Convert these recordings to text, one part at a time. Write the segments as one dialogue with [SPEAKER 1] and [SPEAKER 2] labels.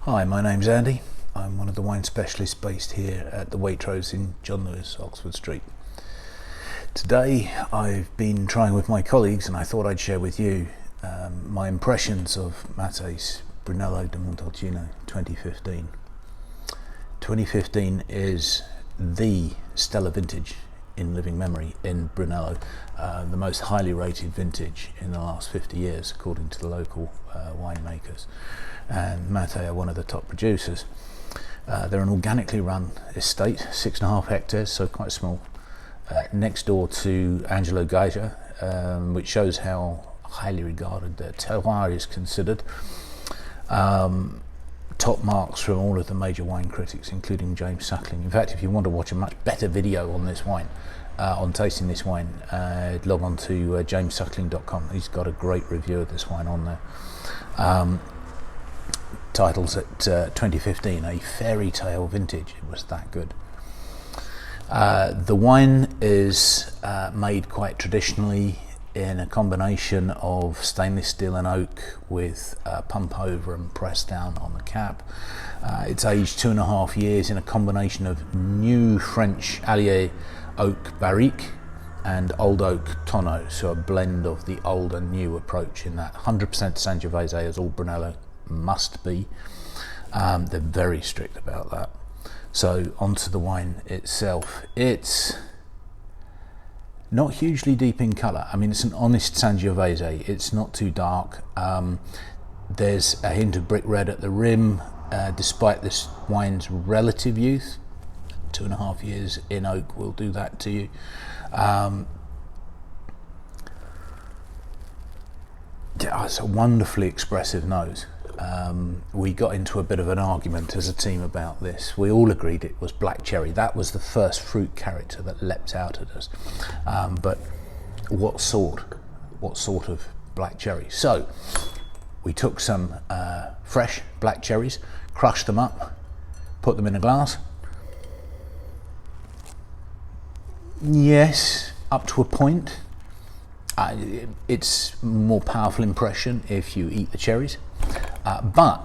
[SPEAKER 1] Hi, my name's Andy. I'm one of the wine specialists based here at the Waitrose in John Lewis, Oxford Street. Today I've been trying with my colleagues and I thought I'd share with you my impressions of Máté's Brunello de Montalcino 2015. 2015 is the stellar vintage in living memory in Brunello, the most highly rated vintage in the last 50 years according to the local winemakers, and Máté are one of the top producers. They're an organically run estate, 6.5 hectares, so quite small, next door to Angelo Geiger, which shows how highly regarded their terroir is considered. Top marks from all of the major wine critics, including James Suckling. In fact, if you want to watch a much better video on this wine, on tasting this wine, log on to jamessuckling.com. He's got a great review of this wine on there. Titles at 2015, a fairy tale vintage. It was that good. The wine is made quite traditionally in a combination of stainless steel and oak with pump over and press down on the cap. It's aged 2.5 years in a combination of new French Allier oak barrique and old oak tonneau, so a blend of the old and new approach in that. 100% Sangiovese, as all Brunello must be. They're very strict about that. So onto the wine itself. It's not hugely deep in colour. I mean, it's an honest Sangiovese. It's not too dark. There's a hint of brick red at the rim, despite this wine's relative youth. 2.5 years in oak will do that to you. It's a wonderfully expressive nose. We got into a bit of an argument as a team about this. We all agreed it was black cherry. That was the first fruit character that leapt out at us. But what sort of black cherry? So we took some fresh black cherries, crushed them up, put them in a glass. Yes, up to a point. It's more powerful impression if you eat the cherries. But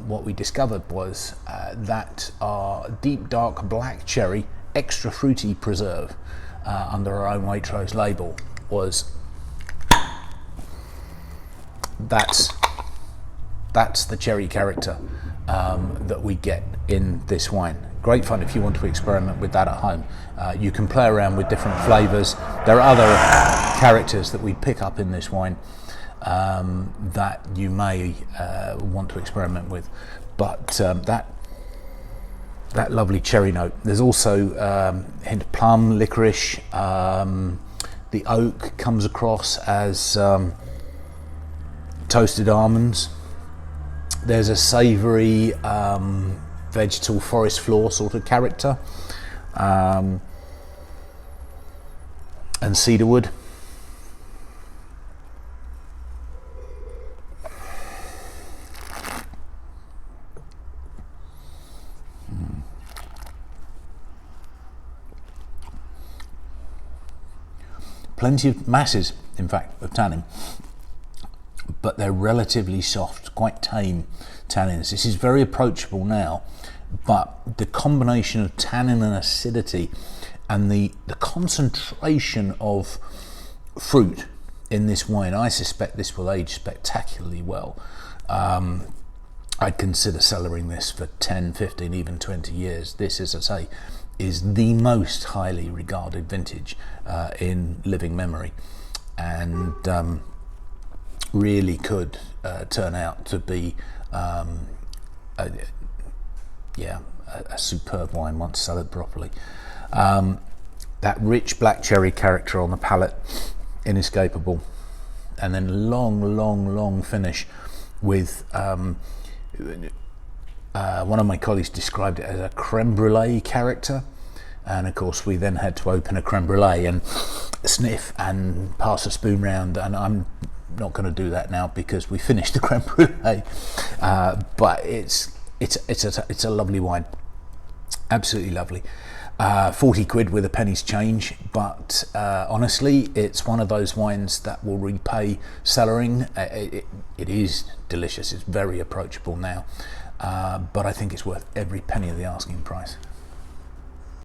[SPEAKER 1] what we discovered was that our deep dark black cherry extra fruity preserve under our own Waitrose label was that's the cherry character that we get in this wine. Great fun if you want to experiment with that at home. You can play around with different flavours. There are other characters that we pick up in this wine that you may want to experiment with, but that lovely cherry note. There's also a hint of plum, licorice. The oak comes across as toasted almonds. There's a savoury vegetal forest floor sort of character, and cedarwood. Plenty of masses, in fact, of tannin, but they're relatively soft, quite tame tannins. This is very approachable now, but the combination of tannin and acidity and the concentration of fruit in this wine, I suspect this will age spectacularly well. I'd consider cellaring this for 10, 15, even 20 years. This, as I say, is the most highly regarded vintage in living memory, and really could turn out to be a superb wine once cellared properly. That rich black cherry character on the palate, inescapable, and then long finish with one of my colleagues described it as a creme brulee character, and of course we then had to open a creme brulee and sniff and pass a spoon round, and I'm not going to do that now because we finished the creme brulee, but it's a lovely wine, absolutely lovely. 40 quid with a penny's change, but honestly it's one of those wines that will repay cellaring. It is delicious, it's very approachable now. but I think it's worth every penny of the asking price.